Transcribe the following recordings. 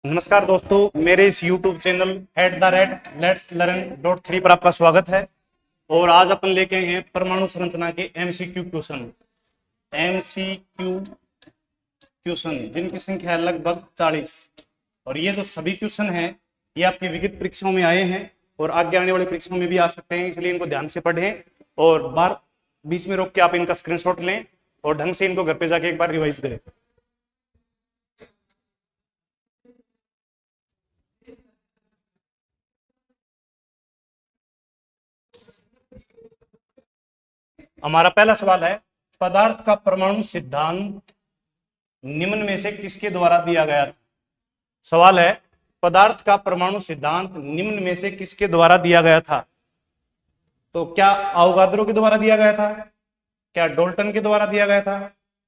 नमस्कार दोस्तों, मेरे इस YouTube चैनल @let's-learn.3 पर आपका स्वागत है। और आज अपन लेके आए हैं परमाणु संरचना के MCQ क्वेश्चन जिनकी संख्या है लगभग 40। और ये जो सभी क्वेश्चन हैं ये आपकी विगत परीक्षाओं में आए हैं और आगे आने वाली परीक्षाओं में भी आ सकते हैं, इसलिए इनको ध्यान से पढ़ें और बार बीच में रोक के आप इनका स्क्रीनशॉट लें और ढंग से इनको घर पे जाके एक बार रिवाइज करें। हमारा पहला सवाल है, पदार्थ का परमाणु सिद्धांत निम्न में से किसके द्वारा दिया गया था। सवाल है, पदार्थ का परमाणु सिद्धांत निम्न में से किसके द्वारा दिया गया था। तो क्या अवोगाद्रो के द्वारा दिया गया था, क्या डाल्टन के द्वारा दिया गया था,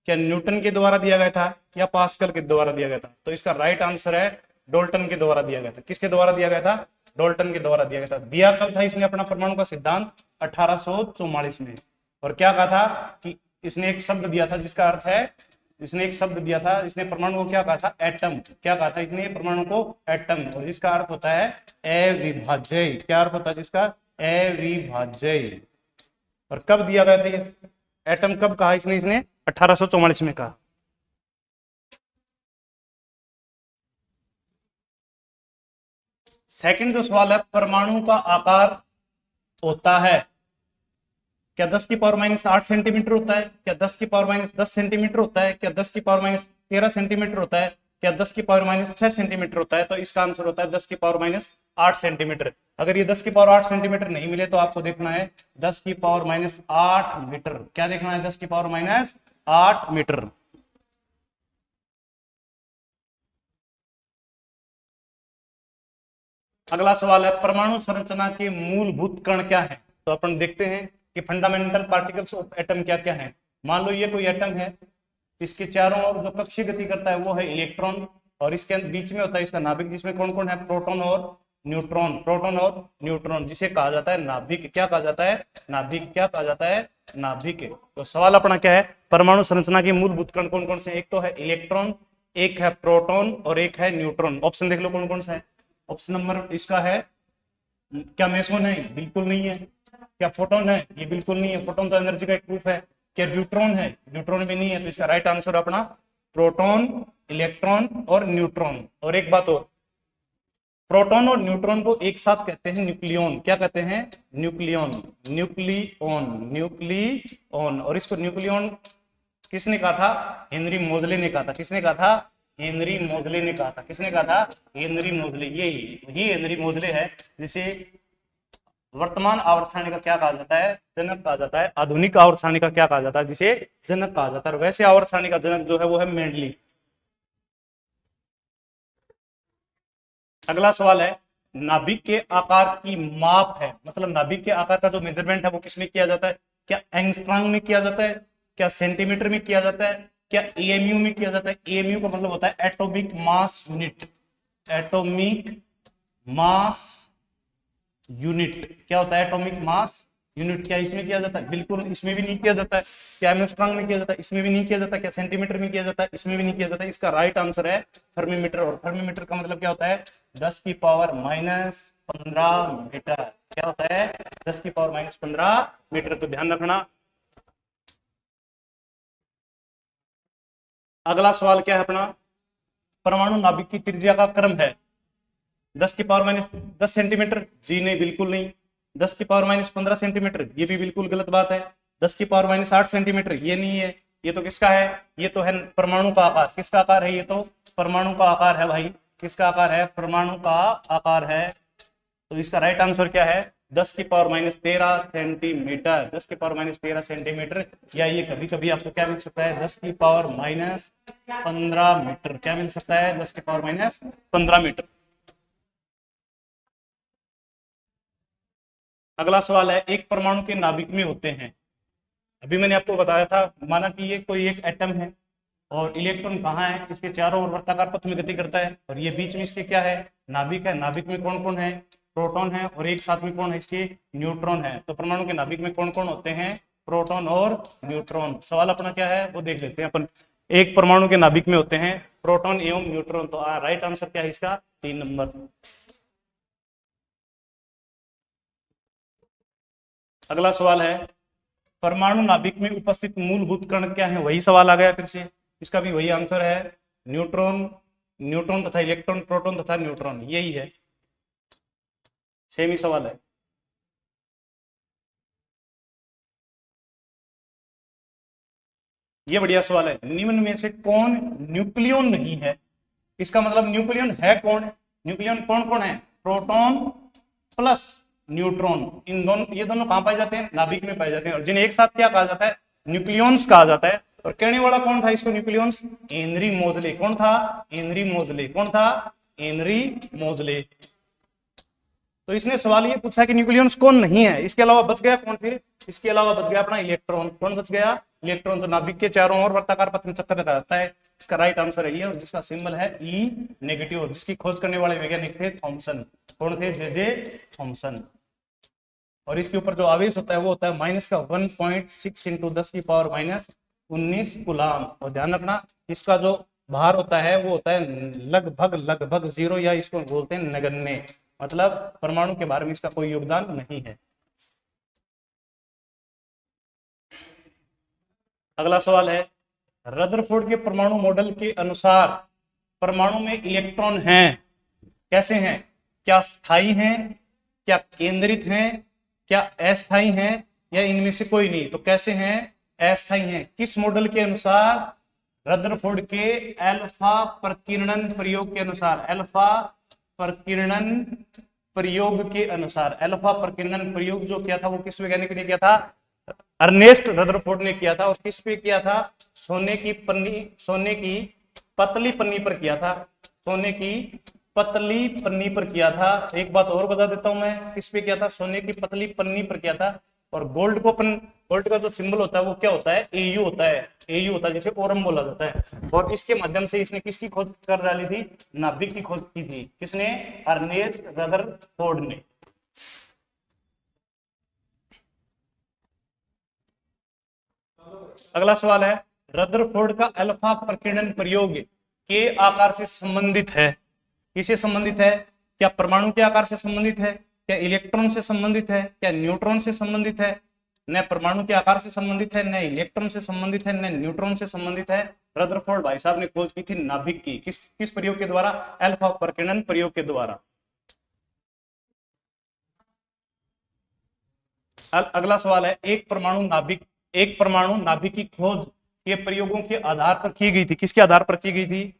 क्या न्यूटन के द्वारा दिया गया था, या पास्कल के द्वारा दिया गया था। तो इसका राइट आंसर है डाल्टन के द्वारा दिया गया था। किसके द्वारा दिया गया था? डाल्टन के द्वारा दिया गया था। दिया कब था इसने अपना परमाणु का सिद्धांत? 1844 में। और क्या कहा था कि इसने एक शब्द दिया था जिसका अर्थ है, इसने एक शब्द दिया था, इसने परमाणु को क्या कहा था? एटम। क्या कहा था इसने? परमाणु को एटम, और जिसका अर्थ होता है अविभाज्य। क्या अर्थ होता है जिसका? अविभाज्य। और कब दिया गया था ये एटम? कब कहा इसने 1844 में कहा। सेकंड जो सवाल है, परमाणु का आकार होता है, क्या 10 की पावर माइनस 8 सेंटीमीटर होता है, क्या 10 की पावर माइनस 10 सेंटीमीटर होता है, क्या 10 की पावर माइनस 13 सेंटीमीटर होता है, क्या 10 की पावर माइनस 6 सेंटीमीटर होता है। तो इसका आंसर होता है 10 की पावर माइनस 8 सेंटीमीटर। अगर ये 10 की पावर 8 सेंटीमीटर नहीं मिले तो आपको देखना है 10 की पावर माइनस 8 मीटर। क्या देखना है? 10 की पावर माइनस 8 मीटर। अगला सवाल है, परमाणु संरचना के मूलभूत कण क्या है। तो अपन देखते हैं कि फंडामेंटल पार्टिकल्स ऑफ एटम क्या क्या है। मान लो ये कोई एटम है, इसके चारों ओर जो कक्षीय गति करता है वो है इलेक्ट्रॉन, और इसके बीच में होता है इसका नाभिक, जिसमें कौन कौन है? प्रोटॉन और न्यूट्रॉन। प्रोटॉन और न्यूट्रॉन, जिसे कहा जाता है नाभिक। क्या कहा जाता है? नाभिक। क्या कहा जाता है? नाभिक। तो सवाल अपना क्या है? परमाणु संरचना के मूलभूत कण कौन कौन से? एक तो है इलेक्ट्रॉन, एक है प्रोटॉन और एक है न्यूट्रॉन। ऑप्शन देख लो कौन कौन सा है। ऑप्शन नंबर इसका है, क्या मेसोन है? बिल्कुल नहीं है। क्या फोटोन है? ये बिल्कुल नहीं है। फोटोन तो एनर्जी का एक प्रूफ है। क्या न्यूट्रॉन है? न्यूट्रॉन भी नहीं है। तो इसका राइट आंसर अपना प्रोटॉन, इलेक्ट्रॉन और न्यूट्रॉन। और एक बात और, प्रोटॉन और न्यूट्रॉन को एक साथ कहते हैं न्यूक्लियन। क्या कहते हैं? न्यूक्लियन। न्यूक्लियन। और इसको न्यूक्लियन किसने कहा था? हेनरी मोजले ने कहा था। किसने कहा था? हेनरी मोजले ने कहा था। किसने कहा था? हेनरी मोजले। ये हेनरी मोजले है जिसे वर्तमान आवर्त सारणी का क्या कहा जाता है? जनक कहा जाता है। आधुनिक आवर्त सारणी का क्या कहा जाता है? जिसे जनक कहा जाता है। वैसे आवर्त सारणी का जनक जो है वो है मेंडलीव। अगला सवाल है, नाभिक के आकार की माप है, मतलब नाभिक के आकार का जो मेजरमेंट है वो किसमें किया जाता है? क्या एंगस्ट्रॉम में किया जाता है, क्या सेंटीमीटर में किया जाता है, क्या एएमयू में किया जाता है? एएमयू का मतलब होता है atomic mass unit. Atomic mass unit क्या होता है? Atomic mass unit. क्या इसमें किया जाता है? बिल्कुल इसमें भी नहीं किया जाता है। क्या एंगस्ट्रॉम में किया जाता है? इसमें भी नहीं किया जाता। क्या सेंटीमीटर में किया जाता है? इसमें भी नहीं किया जाता। इसका राइट आंसर है थर्मीमीटर। और थर्मीमीटर का मतलब क्या होता है? 10 की पावर माइनस 15 मीटर। क्या होता है? 10 की पावर माइनस 15 मीटर। तो ध्यान रखना। अगला सवाल क्या है अपना, परमाणु नाभिक की त्रिज्या का क्रम है 10 की पावर माइनस 10 सेंटीमीटर। जी नहीं, बिल्कुल नहीं। 10 की पावर माइनस 15 सेंटीमीटर, ये भी बिल्कुल गलत बात है। 10 की पावर माइनस 8 सेंटीमीटर, ये नहीं है। ये तो किसका है? ये तो है परमाणु का आकार। किसका आकार है? ये तो परमाणु का आकार है भाई। किसका आकार है? परमाणु का आकार है। तो इसका राइट आंसर क्या है? 10 की पावर माइनस 13 सेंटीमीटर। 10 की पावर माइनस 13 सेंटीमीटर, या ये कभी कभी आपको क्या मिल सकता है? 10 की पावर माइनस 15 मीटर। क्या मिल सकता है? 10 की पावर माइनस 15 मीटर। अगला सवाल है, एक परमाणु के नाभिक में होते हैं, अभी मैंने आपको बताया था, माना कि ये कोई एक एटम है और इलेक्ट्रॉन कहाँ है? इसके चारों ओर वृत्ताकार पथ में गति करता है, और ये बीच में इसके क्या है? नाभिक है। नाभिक में कौन कौन है? प्रोटॉन है, और एक साथ में कौन है? इसके न्यूट्रॉन है। तो परमाणु के नाभिक में कौन कौन होते हैं? प्रोटॉन और न्यूट्रॉन। सवाल अपना क्या है वो देख लेते हैं अपन। एक परमाणु के नाभिक में होते हैं प्रोटॉन एवं न्यूट्रॉन। तो राइट आंसर क्या है इसका? 3 नंबर। अगला सवाल है परमाणु नाभिक में उपस्थित मूलभूत कण क्या है? वही सवाल आ गया फिर से, इसका भी वही आंसर है, न्यूट्रॉन, न्यूट्रॉन तथा इलेक्ट्रॉन, प्रोटॉन तथा न्यूट्रॉन, यही है, सेम ही सवाल है। ये बढ़िया सवाल है, निम्न में से कौन न्यूक्लियन नहीं है? इसका मतलब न्यूक्लियन है कौन? न्यूक्लियन कौन कौन है? प्रोटॉन प्लस न्यूट्रॉन, इन दोनों, ये दोनों कहां पाए जाते हैं? नाभिक में पाए जाते हैं, और जिन्हें एक साथ क्या कहा जाता है? न्यूक्लियंस कहा जाता है। और कहने वाला कौन था इसको न्यूक्लियंस? हेनरी मोजले। कौन था? हेनरी मोजले। कौन था? हेनरी मोजले। तो इसने सवाल ये पूछा कि न्यूक्लियंस कौन नहीं है, इसके अलावा बच गया कौन? फिर इसके अलावा बच गया अपना इलेक्ट्रॉन। कौन बच गया? इलेक्ट्रॉन। तो नाभिक के चारों ओर वर्ताकार पथ में चक्कर लगाता है, इसका राइट आंसर है ये, और जिसका सिंबल है ई नेगेटिव, जिसकी खोज करने वाले वैज्ञानिक थे थॉमसन। कौन थे? J Thomson. और इसके ऊपर जो आवेश होता है वो होता है माइनस का 1.6 इंटू 10 की पावर माइनस 19 कूलाम। और ध्यान रखना इसका जो भार होता है वो होता है लगभग 0, या इसको बोलते हैं नगण्य, मतलब परमाणु के बारे में इसका कोई योगदान नहीं है। अगला सवाल है रदरफोर्ड के परमाणु मॉडल के अनुसार परमाणु में इलेक्ट्रॉन हैं, कैसे हैं? क्या स्थायी हैं, क्या केंद्रित हैं, क्या अस्थायी हैं, या इनमें से कोई नहीं? तो कैसे हैं? अस्थायी हैं। किस मॉडल के अनुसार? रदरफोर्ड के अल्फा प्रकीर्णन प्रयोग के अनुसार। अल्फा प्रकीर्णन प्रयोग के अनुसार। अल्फा प्रकीर्णन प्रयोग जो किया था वो किस वैज्ञानिक ने किया था? अर्नेस्ट रदरफोर्ड ने किया था। और किस पे किया था? सोने की पतली पन्नी पर किया था। सोने की पतली पन्नी पर किया था। एक बात और बता देता हूं मैं, किस पे किया था? सोने की पतली पन्नी पर किया था। और गोल्ड का जो सिंबल होता है वो क्या होता है? एयू होता है। एयू होता है, जिसे ओरम बोला जाता है। और इसके माध्यम से इसने किसकी खोज कर डाली थी? नाभिक की खोज की थी। किसने? अर्नेस्ट रदरफोर्ड ने। अगला सवाल है रदरफोर्ड का अल्फा प्रकीर्णन प्रयोग के आकार से संबंधित है। किससे संबंधित है? क्या परमाणु के आकार से संबंधित है? क्या इलेक्ट्रॉन से संबंधित है? क्या न्यूट्रॉन से संबंधित है? न परमाणु के आकार से संबंधित है, न इलेक्ट्रॉन से संबंधित है, न न्यूट्रॉन से संबंधित है। रदरफोर्ड भाई साहब ने खोज की थी नाभिक की। किस प्रयोग के द्वारा? अल्फा प्रकीर्णन प्रयोग के द्वारा। अगला सवाल है एक परमाणु नाभिक की खोज के प्रयोगों के आधार पर की गई थी। किसके आधार पर की गई थी?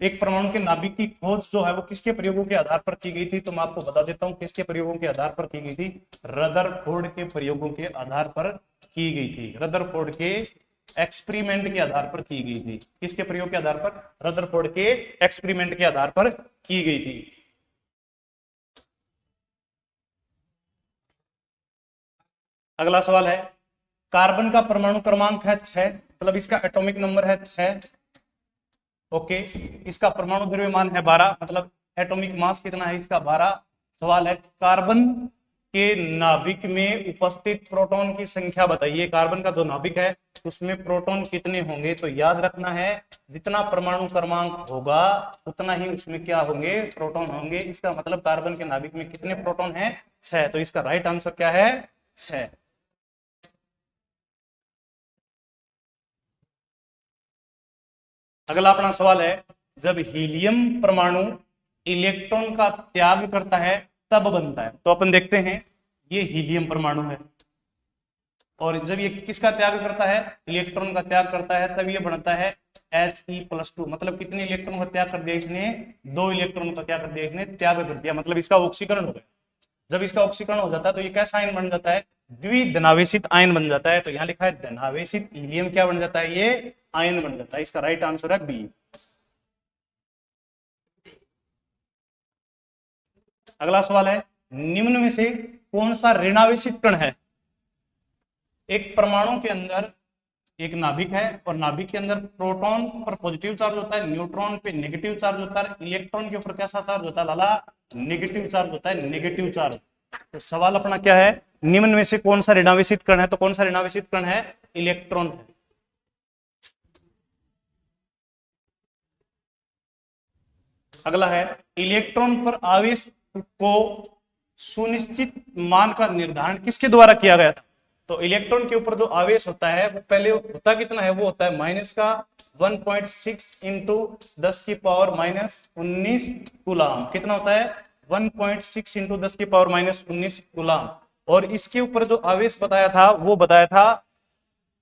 एक परमाणु के नाभिक की खोज जो है वो किसके प्रयोगों के आधार पर की गई थी? तो मैं आपको बता देता हूं किसके प्रयोगों के आधार पर की गई थी। रदरफोर्ड के प्रयोगों के आधार पर की गई थी। रदरफोर्ड के एक्सपेरिमेंट के आधार पर की गई थी। किसके प्रयोग के आधार पर? रदरफोर्ड के एक्सपेरिमेंट के आधार पर की गई थी। अगला सवाल है कार्बन का परमाणु क्रमांक है 6, मतलब इसका एटॉमिक नंबर है 6। ओके, इसका परमाणु द्रव्यमान है 12, मतलब एटॉमिक मास कितना है इसका? 12। सवाल है कार्बन के नाभिक में उपस्थित प्रोटॉन की संख्या बताइए। कार्बन का जो नाभिक है उसमें प्रोटॉन कितने होंगे? तो याद रखना है जितना परमाणु क्रमांक होगा उतना ही उसमें क्या होंगे? प्रोटॉन होंगे। इसका मतलब कार्बन के नाभिक में कितने प्रोटॉन है? 6। तो इसका राइट आंसर क्या है? 6। अगला अपना सवाल है जब हीलियम परमाणु इलेक्ट्रॉन का त्याग करता है तब बनता है। तो अपन देखते हैं ये हीलियम परमाणु है, और जब ये किसका त्याग करता है? इलेक्ट्रॉन का त्याग करता है, तब ये बनता है He+2। मतलब कितने इलेक्ट्रॉन का त्याग कर दिया इसने? 2 इलेक्ट्रॉन का क्या कर दिया इसने? त्याग कर दिया, मतलब इसका ऑक्सीकरण हो गया। जब इसका ऑक्सीकरण हो जाता है तो ये कैसा आयन बन जाता है? द्विधनावेशित आयन बन जाता है। तो यहाँ लिखा है धनावेशित हीलियम क्या बन जाता है? ये आयन बन जाता है। इसका राइट आंसर है बी। अगला सवाल है निम्न में से कौन सा ऋणावेशित कण है? एक परमाणु के अंदर एक नाभिक है, और नाभिक के अंदर प्रोटॉन पर पॉजिटिव चार्ज होता है, न्यूट्रॉन पे नेगेटिव चार्ज होता है, इलेक्ट्रॉन के ऊपर कैसा चार्ज होता है? लाला, नेगेटिव चार्ज होता है, नेगेटिव चार्ज। तो सवाल अपना क्या है? निम्न में से कौन सा ऋणावेशित कण है? तो कौन सा ऋणावेशित कण है? इलेक्ट्रॉन है। अगला है इलेक्ट्रॉन पर आवेश को सुनिश्चित मान का निर्धारण किसके द्वारा किया गया था? तो इलेक्ट्रॉन के ऊपर जो आवेश होता है वो पहले होता कितना है, वो होता है माइनस का 1.6 इंटू 10 की पावर माइनस 19 कूलाम। कितना होता है? 1.6 इंटू 10 की पावर माइनस 19 कूलाम। और इसके ऊपर जो आवेश बताया था वो बताया था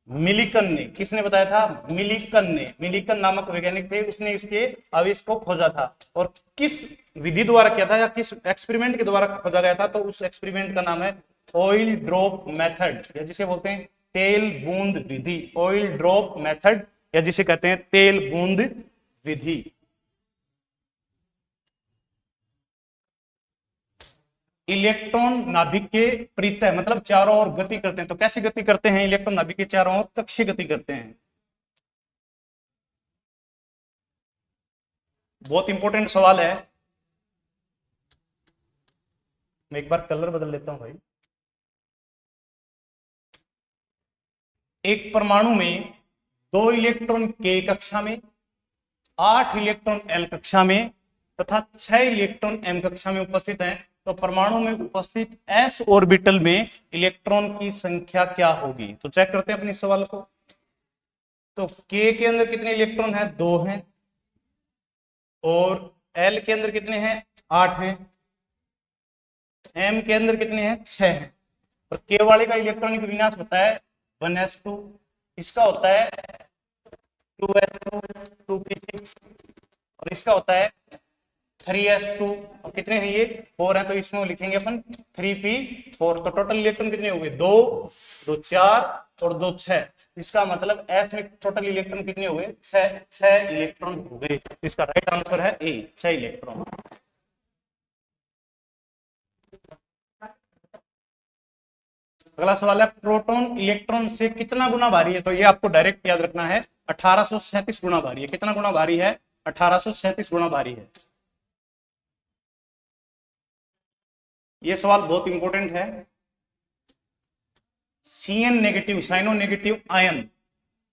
मिलिकन ने। किसने बताया था? मिलिकन ने। मिलिकन नामक वैज्ञानिक थे, उसने इसके आवेश को खोजा था। और किस विधि द्वारा किया था या किस एक्सपेरिमेंट के द्वारा खोजा गया था? तो उस एक्सपेरिमेंट का नाम है ऑयल ड्रॉप मेथड, या जिसे बोलते हैं तेल बूंद विधि। ऑयल ड्रॉप मेथड या जिसे कहते हैं तेल बूंद विधि। इलेक्ट्रॉन नाभिक के परितः मतलब चारों ओर गति करते हैं। तो कैसी गति करते हैं? इलेक्ट्रॉन नाभिक के चारों ओर कक्षीय गति करते हैं। बहुत इंपॉर्टेंट सवाल है। मैं एक बार कलर बदल लेता हूं भाई। एक परमाणु में 2 इलेक्ट्रॉन के कक्षा में, 8 इलेक्ट्रॉन एल कक्षा में तथा 6 इलेक्ट्रॉन एम कक्षा में उपस्थित हैं। तो परमाणु में उपस्थित एस ऑर्बिटल में इलेक्ट्रॉन की संख्या क्या होगी? तो चेक करते हैं अपने सवाल को। तो के अंदर कितने इलेक्ट्रॉन हैं? 2 हैं। और एल के अंदर कितने हैं? 8 हैं। एम के अंदर कितने हैं? 6 हैं। और के वाले का इलेक्ट्रॉनिक विन्यास होता है 1s2। इसका होता है 2s2 2p6 और इसका होता है 3s2। और कितने हैं ये? 4 है। तो इसमें लिखेंगे अपन 3p4। तो टोटल इलेक्ट्रॉन कितने हो गए? 2 2 4 और 2 6। इसका मतलब एस में टोटल इलेक्ट्रॉन कितने हो गए? 6 इलेक्ट्रॉन हो गए। इसका राइट आंसर है ए, 6 इलेक्ट्रॉन। अगला सवाल है प्रोटॉन इलेक्ट्रॉन से कितना गुना भारी है? तो ये आपको डायरेक्ट याद रखना है, 1837 गुना भारी है। कितना गुना भारी है? 1837 गुना भारी है। ये सवाल बहुत इंपॉर्टेंट है। Cn negative cyano negative ion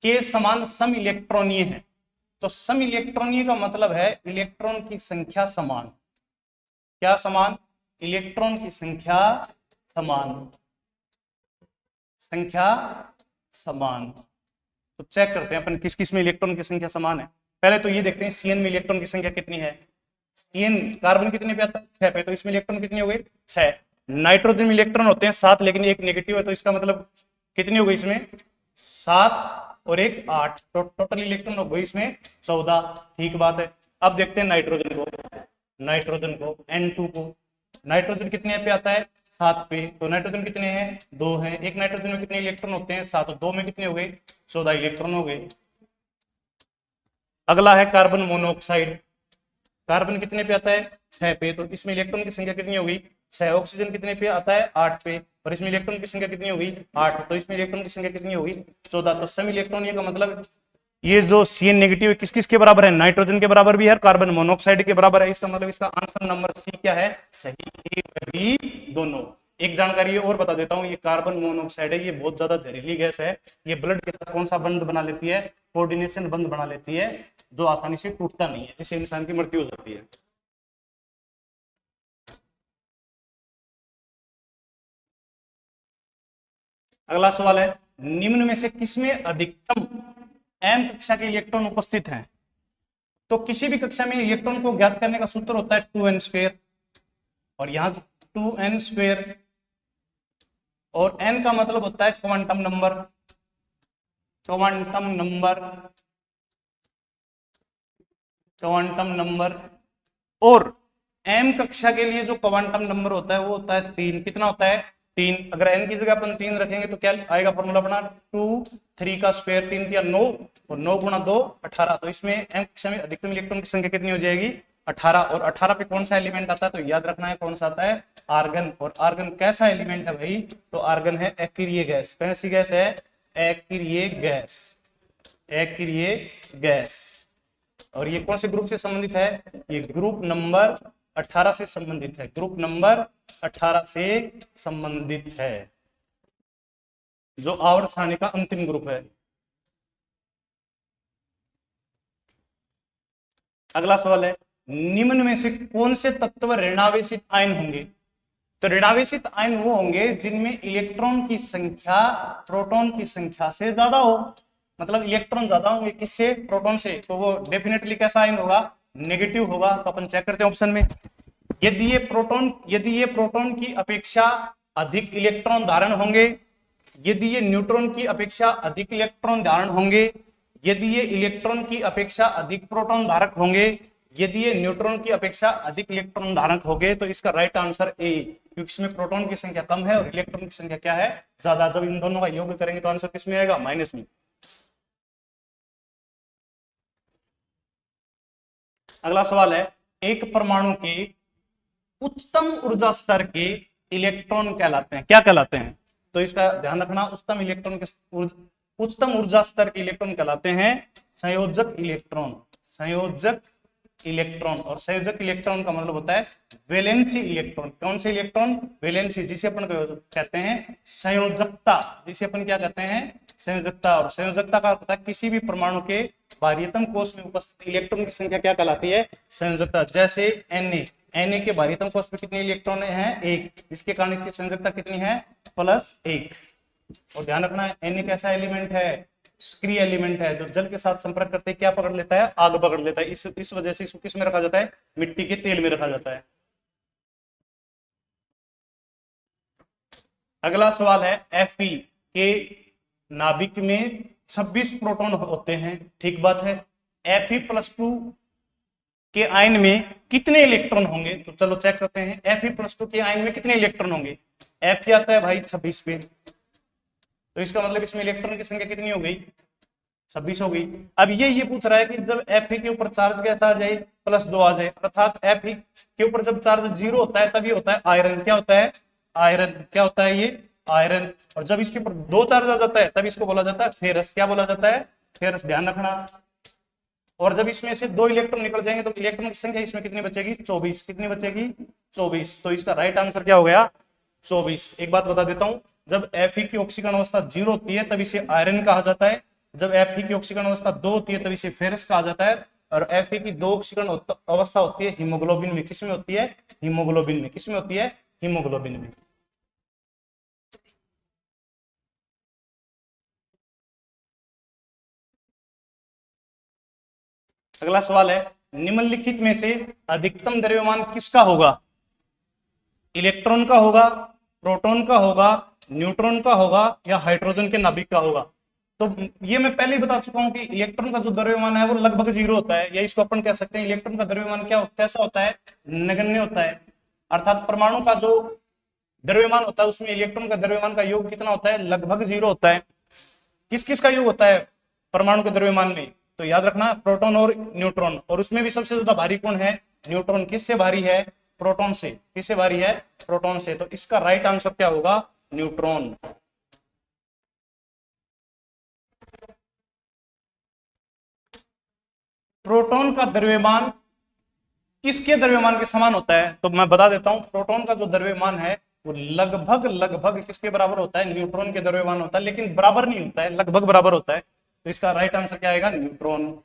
के समान सम इलेक्ट्रॉनीय है। तो सम इलेक्ट्रॉनीय का मतलब है इलेक्ट्रॉन की संख्या समान। क्या समान? इलेक्ट्रॉन की संख्या समान। संख्या समान। तो चेक करते हैं अपन किस किस में इलेक्ट्रॉन की संख्या समान है। पहले तो ये देखते हैं Cn में इलेक्ट्रॉन की संख्या कितनी है। Cn कार्बन कितने पे आता है? 6 पे। तो इसमें इलेक्ट्रॉन कितने हो गए? 6। नाइट्रोजन में इलेक्ट्रॉन होते हैं 7 लेकिन एक नेगेटिव है। तो इसका मतलब कितनी हो गई इसमें? 7 और 1 8। तो टोटल इलेक्ट्रॉन हो गई इसमें 14। ठीक बात है। अब देखते हैं नाइट्रोजन को। नाइट्रोजन को N2 को। नाइट्रोजन कितने पे आता है? 7 पे। तो नाइट्रोजन कितने हैं? 2 हैं। एक नाइट्रोजन में कितने इलेक्ट्रॉन होते हैं? 7। 2 में कितने हो गए? 14 इलेक्ट्रॉन हो गए। अगला है कार्बन मोनोऑक्साइड। कार्बन कितने पे आता है? 6 पे। तो इसमें इलेक्ट्रॉन की संख्या कितनी होगी? 6। ऑक्सीजन कितने पे आता है? 8 पे। और इसमें इलेक्ट्रॉन की संख्या कितनी होगी? 8। तो इसमें इलेक्ट्रॉन की संख्या कितनी होगी? 14। तो सम इलेक्ट्रॉन ये का मतलब ये जो Cn नेगेटिव है किस किस के बराबर है? नाइट्रोजन के बराबर भी है, कार्बन मोनोऑक्साइड के बराबर है। इसका मतलब इसका आंसर नंबर सी क्या है? सही। ए बी दोनों। एक जानकारी और बता देता हूं, ये कार्बन मोनोऑक्साइड है, ये बहुत ज्यादा जहरीली गैस है। ये ब्लड के साथ कौन सा बंध बना लेती है? कोऑर्डिनेशन बंध बना लेती है, जो आसानी से टूटता नहीं है, जिससे इंसान की मृत्यु हो जाती है। अगला सवाल है निम्न में से किसमें अधिकतम एम कक्षा के इलेक्ट्रॉन उपस्थित हैं? तो किसी भी कक्षा में इलेक्ट्रॉन को ज्ञात करने का सूत्र होता है 2n²। और यहां 2n², और n का मतलब होता है quantum number. Quantum number, quantum number. और m कक्षा के लिए जो क्वांटम नंबर होता है वो होता है 3। कितना होता है? 3। अगर n की जगह अपन 3 रखेंगे तो क्या आएगा फॉर्मूला अपना? 2 3 का स्क्वायर 3 या 9 और 9 गुणा 2 18। तो इसमें m कक्षा में अधिकतम इलेक्ट्रॉन की संख्या कितनी हो जाएगी? 18। और 18 पे कौन सा एलिमेंट आता है? तो याद रखना है कौन सा आता है? आर्गन। और आर्गन कैसा एलिमेंट है भाई? तो आर्गन है एक्रिय गैस। कैसी गैस है? एक्रिय गैस। एक्रिय गैस। और ये कौन से ग्रुप से संबंधित है? ये ग्रुप नंबर 18 से संबंधित है। ग्रुप नंबर 18 से संबंधित है, जो आवर्त सारणी का अंतिम ग्रुप है। अगला सवाल है निम्न में से कौन से तत्व ऋणावेशित आयन होंगे? तो ऋणावेशित आयन वो होंगे जिनमें इलेक्ट्रॉन की संख्या प्रोटॉन की संख्या से ज्यादा हो, मतलब इलेक्ट्रॉन ज्यादा होंगे किससे? प्रोटॉन से। तो वो डेफिनेटली कैसा आयन होगा? नेगेटिव होगा। तो अपन चेक करते हैं ऑप्शन में। यदि ये प्रोटॉन की अपेक्षा अधिक इलेक्ट्रॉन धारण होंगे, यदि ये न्यूट्रॉन की अपेक्षा अधिक इलेक्ट्रॉन धारण होंगे, यदि ये इलेक्ट्रॉन की अपेक्षा अधिक प्रोटॉन धारक होंगे, यदि ये न्यूट्रॉन की अपेक्षा अधिक इलेक्ट्रॉन धारक होंगे, तो इसका राइट आंसर ए, क्योंकि इसमें प्रोटॉन की संख्या कम है और इलेक्ट्रॉन की संख्या क्या है? ज्यादा। जब इन दोनों का योग करेंगे तो आंसर किसमें आएगा? माइनस में। अगला सवाल है, एक परमाणु के उच्चतम ऊर्जा स्तर के इलेक्ट्रॉन कहलाते हैं, क्या कहलाते हैं? तो इसका ध्यान रखना, उच्चतम ऊर्जा स्तर के इलेक्ट्रॉन कहलाते हैं संयोजक इलेक्ट्रॉन। संयोजक इलेक्ट्रॉन, और संयोजक इलेक्ट्रॉन का मतलब होता है वैलेंसी इलेक्ट्रॉन। कौन से इलेक्ट्रॉन? वैलेंसी, जिसे अपन कहते हैं संयोजकता, जिसे अपन क्या कहते हैं? संयोजकता। और संयोजकता का होता है किसी भी परमाणु के बाह्यतम कोश में उपस्थित इलेक्ट्रॉन की संख्या क्या कहलाती है? संयोजकता। जैसे Na के बाह्यतम कोश में कितने इलेक्ट्रॉन हैं? एक। इसके कारण इसकी संयोजकता कितनी है? +1। और ध्यान रखना है Na कैसा एलिमेंट है? सक्रिय एलिमेंट है, जो जल के साथ संपर्क करते क्या पकड़ लेता है? आग पकड़ लेता है। इस वजह से इसको किस में रखा जाता है? मिट्टी के तेल में रखा जाता है। अगला सवाल है, Fe के नाभिक में 26 प्रोटॉन होते हैं, ठीक बात है। Fe+2 के आयन में कितने इलेक्ट्रॉन होंगे? तो चलो चेक करते हैं, Fe+2 के आयन में कितने इलेक्ट्रॉन होंगे? Fe आता है भाई 26 पे, तो इसका मतलब इसमें इलेक्ट्रॉन की संख्या कितनी हो गई? 26 हो गई। अब ये पूछ रहा है कि जब Fe के ऊपर चार्ज कैसा आ जाए? +2 आ जाए, अर्थात Fe के ऊपर जब चार्ज 0 होता है तभी होता है आयरन। क्या होता है? आयरन। क्या होता है ये? आयरन। और जब इसके ऊपर 2 चार्ज आ जाता है तब इसको बोला जाता है फेरस। क्या बोला जाता है? फेरस। ध्यान रखना। और जब इसमें से 2 इलेक्ट्रॉन निकल जाएंगे तो इलेक्ट्रॉन की संख्या इसमें कितनी बचेगी? 24। कितनी बचेगी? 24। तो इसका राइट आंसर क्या हो गया? 24। एक बात बता देता हूं, जब Fe की ऑक्सीकरण अवस्था 0 होती है तब इसे आयरन कहा जाता है, जब Fe की ऑक्सीकरण अवस्था 2 होती है तब इसे फेरस कहा जाता है, और Fe की 2 ऑक्सीकरण अवस्था होती है हीमोग्लोबिन में। किसमें होती है? हीमोग्लोबिन में। किसमें होती है? हीमोग्लोबिन में। अगला सवाल है, निम्नलिखित में से अधिकतम द्रव्यमान किसका होगा? इलेक्ट्रॉन का होगा, प्रोटॉन का होगा, न्यूट्रॉन का होगा, या हाइड्रोजन के नाभिक का होगा? तो ये मैं पहले ही बता चुका हूं कि इलेक्ट्रॉन का जो द्रव्यमान है वो लगभग 0 होता है, या इसको अपन कह सकते हैं इलेक्ट्रॉन का द्रव्यमान क्या कैसा होता है? नगण्य होता है। अर्थात परमाणु का जो द्रव्यमान होता है उसमें इलेक्ट्रॉन का द्रव्यमान का योग कितना होता है? लगभग 0 होता है। किस किस का योग होता है परमाणु के द्रव्यमान में? तो याद रखना, प्रोटॉन और न्यूट्रॉन। और उसमें भी सबसे ज्यादा भारी कौन है? न्यूट्रॉन। किससे भारी है? प्रोटॉन से। किससे भारी है? प्रोटॉन से। तो इसका राइट आंसर क्या होगा? न्यूट्रॉन। प्रोटॉन का द्रव्यमान किसके द्रव्यमान के समान होता है? तो मैं बता देता हूं, प्रोटॉन का जो द्रव्यमान है वो लगभग किसके बराबर होता है? न्यूट्रॉन के द्रव्यमान होता है, लेकिन बराबर नहीं होता है, लगभग बराबर होता है। तो इसका राइट आंसर क्या आएगा? न्यूट्रॉन।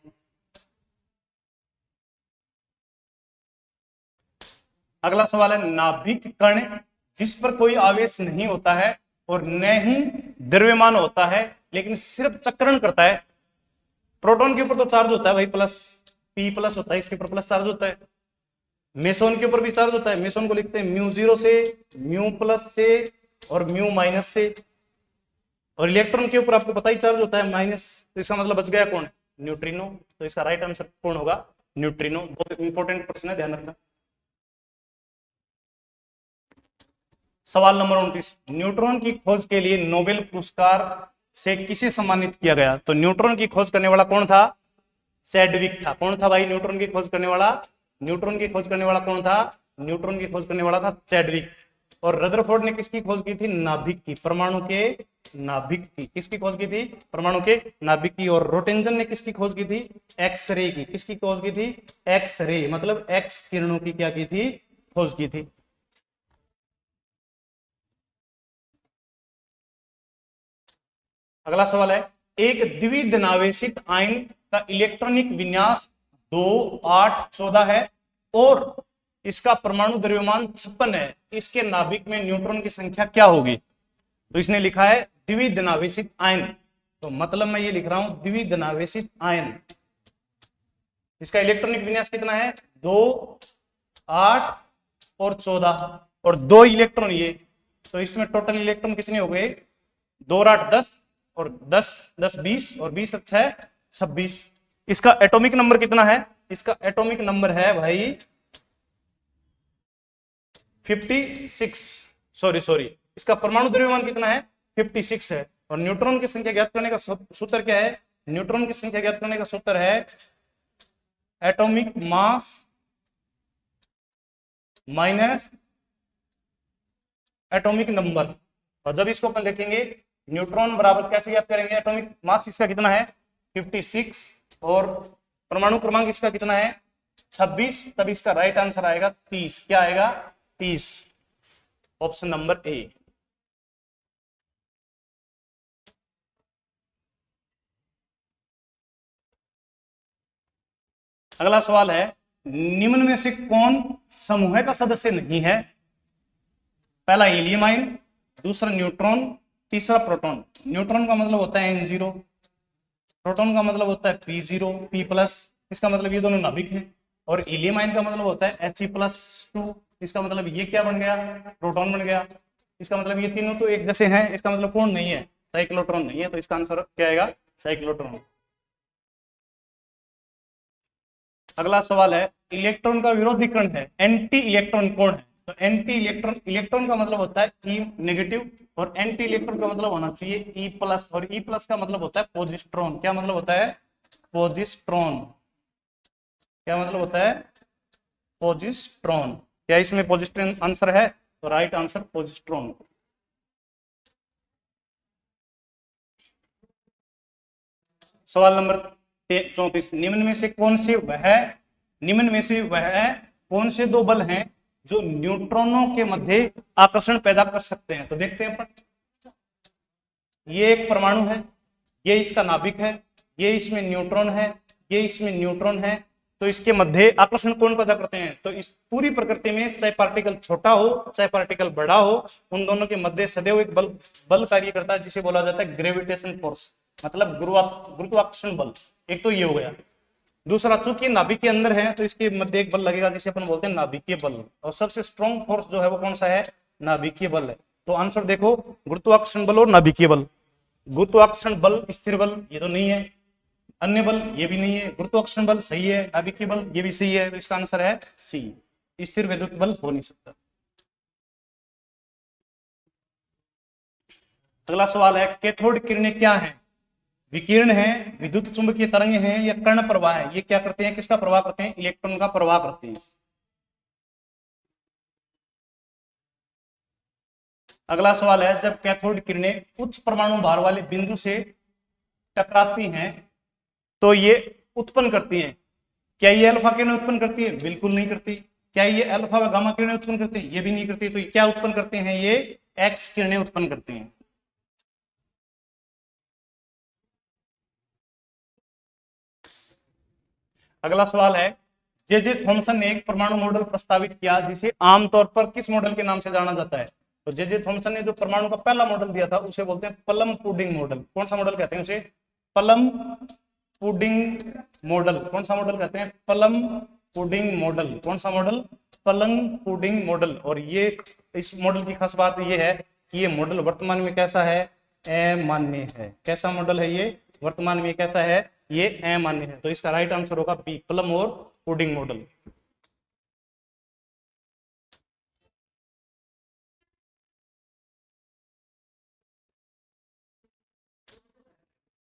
अगला सवाल है, नाभिक कण जिस पर कोई आवेश नहीं होता है और न ही द्रव्यमान होता है लेकिन सिर्फ चक्रण करता है। प्रोटॉन के ऊपर तो चार्ज होता है भाई, P+ होता है, इसके ऊपर प्लस चार्ज होता है। मेसोन के ऊपर भी चार्ज होता है, मेसोन को लिखते हैं μ0 से, μ+ से और μ- से। और इलेक्ट्रॉन के ऊपर आपको पता ही चार्ज होता है माइनस। तो इसका मतलब बच गया कौन? न्यूट्रिनो। तो इसका राइट आंसर कौन होगा? न्यूट्रिनो। बहुत इंपॉर्टेंट प्रश्न है, ध्यान रखना। सवाल नंबर 29, न्यूट्रॉन की खोज के लिए नोबेल पुरस्कार से किसे सम्मानित किया गया? तो न्यूट्रॉन की खोज करने वाला कौन था? चैडविक था। कौन था भाई न्यूट्रॉन की खोज करने वाला? न्यूट्रॉन की खोज करने वाला कौन था? न्यूट्रॉन की खोज करने वाला था चैडविक। और रदरफोर्ड ने किसकी खोज की थी? नाभिक की, परमाणु के नाभिक की। किसकी खोज की थी? परमाणु के नाभिक की। और रोटेंजन ने किसकी खोज की थी? एक्सरे की। किसकी खोज की थी? एक्सरे, मतलब एक्स किरणों की क्या की थी? खोज की थी। अगला सवाल है, एक द्विधनावेशित आयन का इलेक्ट्रॉनिक विन्यास 2, 8, 14 है, और इसका परमाणु द्रव्यमान 56 है, इसके नाभिक में न्यूट्रॉन की संख्या क्या होगी? तो इसने लिखा है द्विधनावेशित आयन, तो मतलब मैं ये लिख रहा हूं द्विधनावेशित आयन। इसका इलेक्ट्रॉनिक विन्यास कितना है? 2, 8 और 14 और 2 इलेक्ट्रॉन ये, तो इसमें टोटल इलेक्ट्रॉन कितने हो गए? 2 और 8 10 और 10 10 20 और 20 अच्छा है 26। इसका एटॉमिक नंबर कितना है? इसका एटॉमिक नंबर है भाई 56, सॉरी इसका परमाणु द्रव्यमान कितना है? 56 है। और न्यूट्रॉन की संख्या ज्ञात करने का सूत्र क्या है? न्यूट्रॉन की संख्या ज्ञात करने का सूत्र है atomic mass minus atomic number. और जब इसको अपन लिखेंगे न्यूट्रॉन बराबर कैसे ज्ञात करेंगे? एटॉमिक मास इसका कितना है? 56 और परमाणु क्रमांक इसका कितना है? 26, तब इसका राइट आंसर आएगा 30। क्या आएगा? 30, ऑप्शन नंबर ए। अगला सवाल है निम्न में से कौन समूह का सदस्य नहीं है? पहला हीलियम आयन, दूसरा न्यूट्रॉन, तीसरा प्रोटॉन। न्यूट्रॉन का मतलब होता है N0, प्रोटॉन का मतलब होता है P0 P+, इसका मतलब ये दोनों नाभिक हैं। और हीलियम आयन का मतलब होता है He+2, इसका मतलब ये क्या बन गया? प्रोटॉन बन गया। इसका मतलब ये तीनों तो एक जैसे हैं, इसका मतलब कौन नहीं है? साइक्लोट्रॉन नहीं है, तो इसका आंसर क्या आएगा? साइक्लोट्रॉन। अगला सवाल है इलेक्ट्रॉन का विरोधी कण है, एंटी इलेक्ट्रॉन कौन है? तो एंटी इलेक्ट्रॉन, इलेक्ट्रॉन का मतलब होता है ई नेगेटिव और एंटी इलेक्ट्रॉन का मतलब होना चाहिए ई प्लस, और ई प्लस का मतलब होता है पोजिस्ट्रॉन। क्या मतलब होता है? पोजिस्ट्रॉन। क्या मतलब होता है? पोजिस्ट्रॉन। क्या इसमें पोजिस्ट्रॉन आंसर है? तो राइट आंसर पोजिस्ट्रॉन। सवाल नंबर 34, निम्न में से कौन से दो बल हैं जो न्यूट्रॉनों के मध्य आकर्षण पैदा कर सकते हैं? तो देखते हैं अपन। ये एक परमाणु है, ये इसका नाभिक है, ये इसमें न्यूट्रॉन है, ये इसमें न्यूट्रॉन है, तो इसके मध्य आकर्षण कौन पैदा करते हैं? तो इस पूरी प्रकृति में चाहे पार्टिकल छोटा हो चाहे पार्टिकल बड़ा हो, उन दोनों के मध्य सदैव एक बल कार्य करता है जिसे बोला जाता है ग्रेविटेशन फोर्स, मतलब गुरुत्वाकर्षण बल। एक तो ये हो गया। दूसरा, चूंकि नाभिक के अंदर है तो इसके मध्य एक बल लगेगा जिसे अपन बोलते हैं नाभिकीय बल, और सबसे स्ट्रॉन्ग फोर्स जो है वो कौन सा है? नाभिकीय बल है। तो आंसर देखो, गुरुत्वाकर्षण बल और नाभिकीय बल। गुरुत्वाकर्षण बल स्थिर बल ये तो नहीं है, अन्य बल ये भी नहीं है, गुरुत्वाकर्षण बल सही है, नाभिकीय बल ये भी सही है, तो इसका आंसर है सी, स्थिर वैद्युत बल हो नहीं सकता। अगला सवाल है कैथोड किरणें क्या है? विकिरण है, विद्युत चुंबकीय तरंग है, या कर्ण प्रवाह है? ये क्या करते हैं? किसका प्रवाह करते हैं? इलेक्ट्रॉन का प्रवाह करते हैं। अगला सवाल है जब कैथोड किरणें उच्च परमाणु भार वाले बिंदु से टकराती हैं तो ये उत्पन्न करती हैं, क्या ये अल्फा किरणें उत्पन्न करती है? बिल्कुल नहीं करती। क्या ये अल्फा व गामा किरणें उत्पन्न करती है? ये भी नहीं करती। तो ये क्या उत्पन्न करते हैं? ये एक्स किरणें उत्पन्न करते हैं। अगला सवाल है जे थॉमसन ने एक परमाणु मॉडल प्रस्तावित किया जिसे आमतौर पर किस मॉडल के नाम से जाना जाता है? तो जे थॉमसन ने जो परमाणु का पहला मॉडल दिया था उसे बोलते हैं प्लम पुडिंग मॉडल। कौन सा मॉडल कहते हैं उसे? Plum pudding model. कौन सा मॉडल कहते हैं? Plum pudding model. कौन सा मॉडल? Plum pudding model. और ये इस मॉडल की खास बात ये है कि ये मॉडल वर्तमान में कैसा है? अमान्य है। कैसा मॉडल है ये? वर्तमान में कैसा है? ये अमान्य है। तो इसका राइट आंसर होगा बी, प्लम और पुडिंग मॉडल।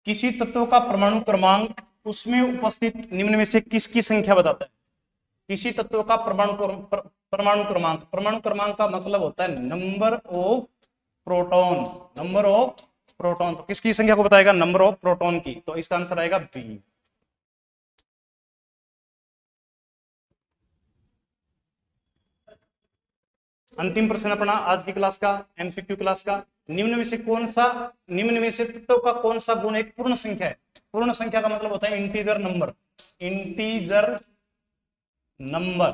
किसी तत्व का परमाणु क्रमांक उसमें उपस्थित निम्न में से किसकी संख्या बताता है? किसी तत्व का परमाणु क्रमांक, परमाणु क्रमांक का मतलब होता है number of proton. Number of proton, तो किसकी संख्या को बताएगा? नंबर ऑफ प्रोटॉन की। तो इसका आंसर आएगा बी। अंतिम प्रश्न अपना आज की क्लास का, एमसीक्यू क्लास का। निम्न में से तत्व का कौन सा गुण एक पूर्ण संख्या है? पूर्ण संख्या का मतलब होता है इंटीजर नंबर। इंटीजर नंबर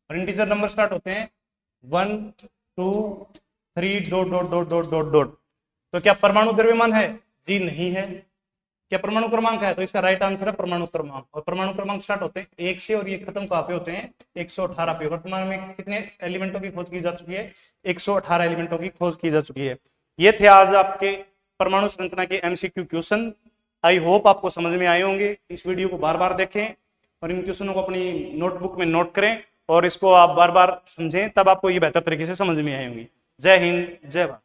और इंटीजर नंबर स्टार्ट होते हैं 1 2 3 dot dot dot dot dot dot. तो क्या परमाणु द्रव्यमान है? जी नहीं है। क्या परमाणु क्रमांक है? तो इसका राइट आंसर है परमाणु क्रमांक। और परमाणु क्रमांक स्टार्ट होते हैं 1 से और ये खत्म कहाँ पे होते हैं? 118 पे। वर्तमान में कितने एलिमेंटों की खोज की जा चुकी है? 118 एलिमेंटों की खोज की जा चुकी है। ये थे आज आपके परमाणु संरचना के एमसीक्यू क्वेश्चन। आई होप आपको समझ में आए होंगे। इस वीडियो को बार बार देखें और इन क्वेश्चनों को अपनी नोटबुक में नोट करें और इसको आप बार बार समझें, तब आपको ये बेहतर तरीके से समझ में आए होंगी। जय हिंद, जय भारत।